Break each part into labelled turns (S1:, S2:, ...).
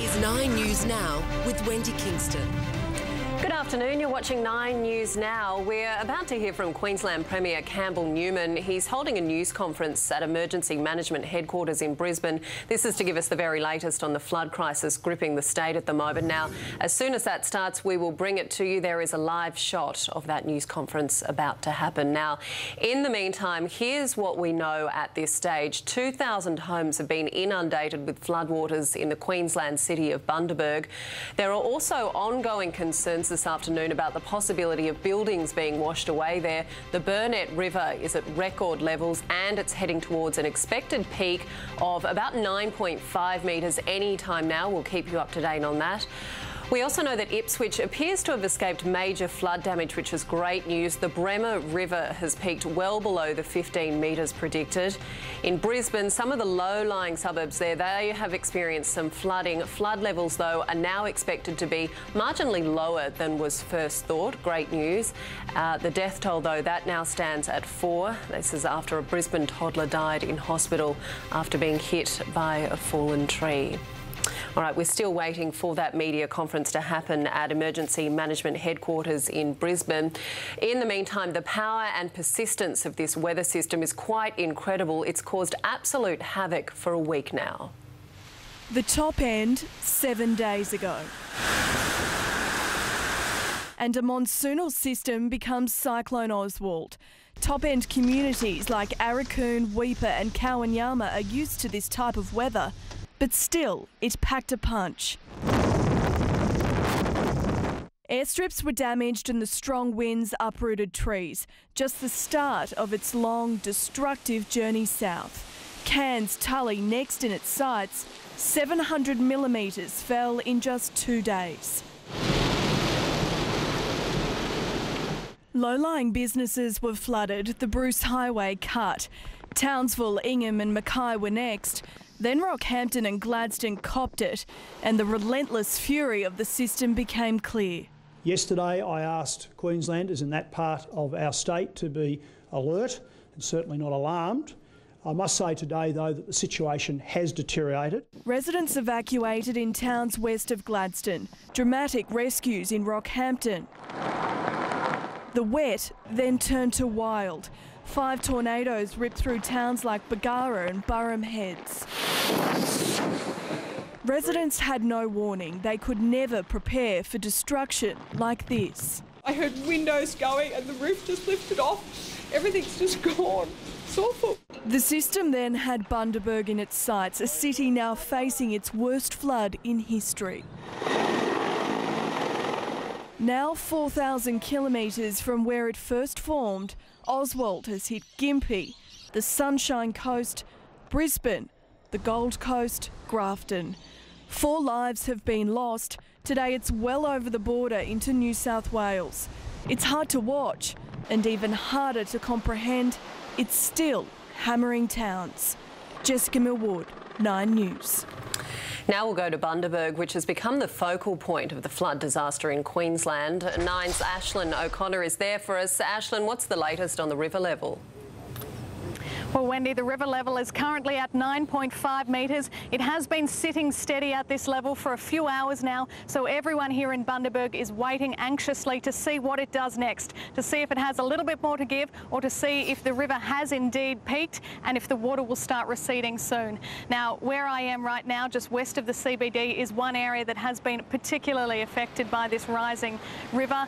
S1: is 9 News Now with Wendy Kingston.
S2: Good afternoon, you're watching 9 News Now. We're about to hear from Queensland Premier Campbell Newman. He's holding a news conference at Emergency Management Headquarters in Brisbane. This is to give us the very latest on the flood crisis gripping the state at the moment. Now, as soon as that starts, we will bring it to you. There is a live shot of that news conference about to happen. Now, in the meantime, here's what we know at this stage. 2,000 homes have been inundated with floodwaters in the Queensland city of Bundaberg. There are also ongoing concerns this afternoon about the possibility of buildings being washed away there. The Burnett River is at record levels and it's heading towards an expected peak of about 9.5 metres any time now. We'll keep you up to date on that. We also know that Ipswich appears to have escaped major flood damage, which is great news. The Bremer River has peaked well below the 15 metres predicted. In Brisbane, some of the low-lying suburbs there, they have experienced some flooding. Flood levels, though, are now expected to be marginally lower than was first thought. Great news. The death toll, though, that now stands at 4. This is after a Brisbane toddler died in hospital after being hit by a fallen tree. All right, we're still waiting for that media conference to happen at Emergency Management Headquarters in Brisbane. In the meantime, the power and persistence of this weather system is quite incredible. It's caused absolute havoc for a week now.
S3: The top end 7 days ago. And a monsoonal system becomes Cyclone Oswald. Top-end communities like Arakoon, Weipa and Kowanyama are used to this type of weather. But still, it packed a punch. Airstrips were damaged and the strong winds uprooted trees. Just the start of its long, destructive journey south. Cairns, Tully next in its sights. 700 millimetres fell in just 2 days. Low-lying businesses were flooded, the Bruce Highway cut. Townsville, Ingham and Mackay were next. Then Rockhampton and Gladstone copped it, and the relentless fury of the system became clear.
S4: Yesterday I asked Queenslanders in that part of our state to be alert and certainly not alarmed. I must say today, though, that the situation has deteriorated. Residents
S3: evacuated in towns west of Gladstone. Dramatic rescues in Rockhampton. The wet then turned to wild. 5 tornadoes ripped through towns like Bargara and Burham Heads. Residents had no warning. They could never prepare for destruction like this.
S5: I heard windows going and the roof just lifted off. Everything's just gone. It's awful.
S3: The system then had Bundaberg in its sights, a city now facing its worst flood in history. Now 4,000 kilometres from where it first formed, Oswald has hit Gympie, the Sunshine Coast, Brisbane, the Gold Coast, Grafton. 4 lives have been lost. Today it's well over the border into New South Wales. It's hard to watch and even harder to comprehend. It's still hammering towns. Jessica Millwood, 9 News.
S2: Now we'll go to Bundaberg, which has become the focal point of the flood disaster in Queensland. 9's Ashlyn O'Connor is there for us. Ashlyn, what's the latest on the river level?
S6: Well, Wendy, the river level is currently at 9.5 metres. It has been sitting steady at this level for a few hours now, so everyone here in Bundaberg is waiting anxiously to see what it does next, to see if it has a little bit more to give or to see if the river has indeed peaked and if the water will start receding soon. Now, where I am right now, just west of the CBD, is one area that has been particularly affected by this rising river.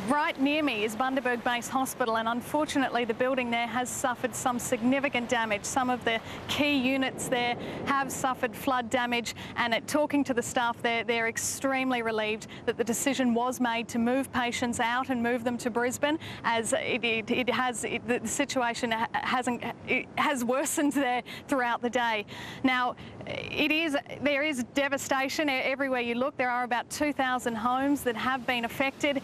S6: Right near me is Bundaberg Base Hospital, and unfortunately the building there has suffered some significant damage. Some of the key units there have suffered flood damage, and talking to the staff there, they're extremely relieved that the decision was made to move patients out and move them to Brisbane, as the situation has worsened there throughout the day. Now, there is devastation everywhere you look. There are about 2,000 homes that have been affected.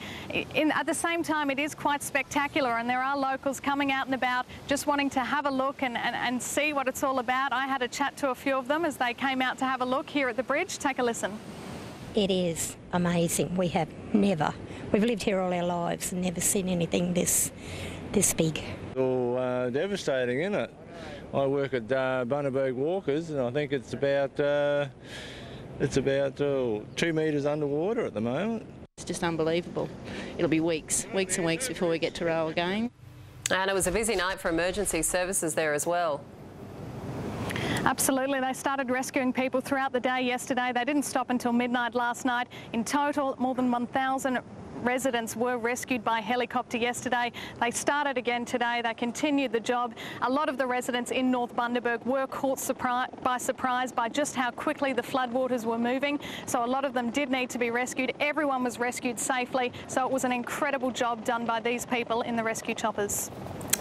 S6: At the same time, it is quite spectacular, and there are locals coming out and about just wanting to have a look and see what it's all about. I had a chat to a few of them as they came out to have a look here at the bridge. Take a listen.
S7: It is amazing. We've lived here all our lives and never seen anything this big.
S8: All devastating, isn't it? I work at Bundaberg Walkers, and I think it's about It's about 2 metres underwater at the moment.
S9: It's just unbelievable. It'll be weeks and weeks before we get to row again.
S2: And it was a busy night for emergency services there as well.
S6: Absolutely. They started rescuing people throughout the day yesterday. They didn't stop until midnight last night. In total, more than 1,000 residents were rescued by helicopter yesterday. They started again today. They continued the job. A lot of the residents in North Bundaberg were caught by surprise by just how quickly the floodwaters were moving. So a lot of them did need to be rescued. Everyone was rescued safely. So it was an incredible job done by these people in the rescue choppers.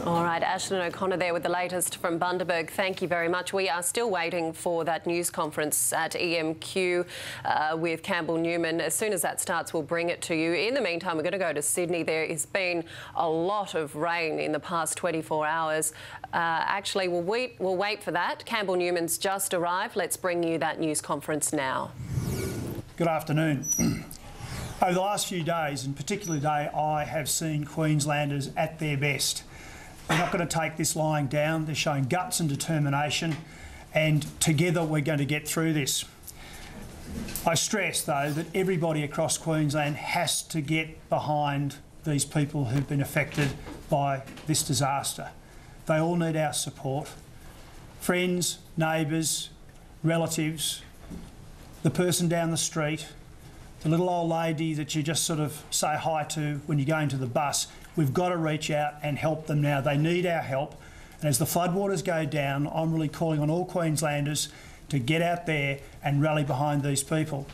S2: All right, Ashton O'Connor there with the latest from Bundaberg. Thank you very much. We are still waiting for that news conference at EMQ with Campbell Newman. As soon as that starts, we'll bring it to you. In the meantime, we're going to go to Sydney. There has been a lot of rain in the past 24 hours. Actually, we'll wait for that. Campbell Newman's just arrived. Let's bring you that news conference now.
S4: Good afternoon. Over the last few days, and particularly today, I have seen Queenslanders at their best. They're not going to take this lying down. They're showing guts and determination, and together we're going to get through this. I stress, though, that everybody across Queensland has to get behind these people who've been affected by this disaster. They all need our support. Friends, neighbours, relatives, the person down the street, the little old lady that you just sort of say hi to when you're going to the bus. We've got to reach out and help them now. They need our help. And as the floodwaters go down, I'm really calling on all Queenslanders to get out there and rally behind these people.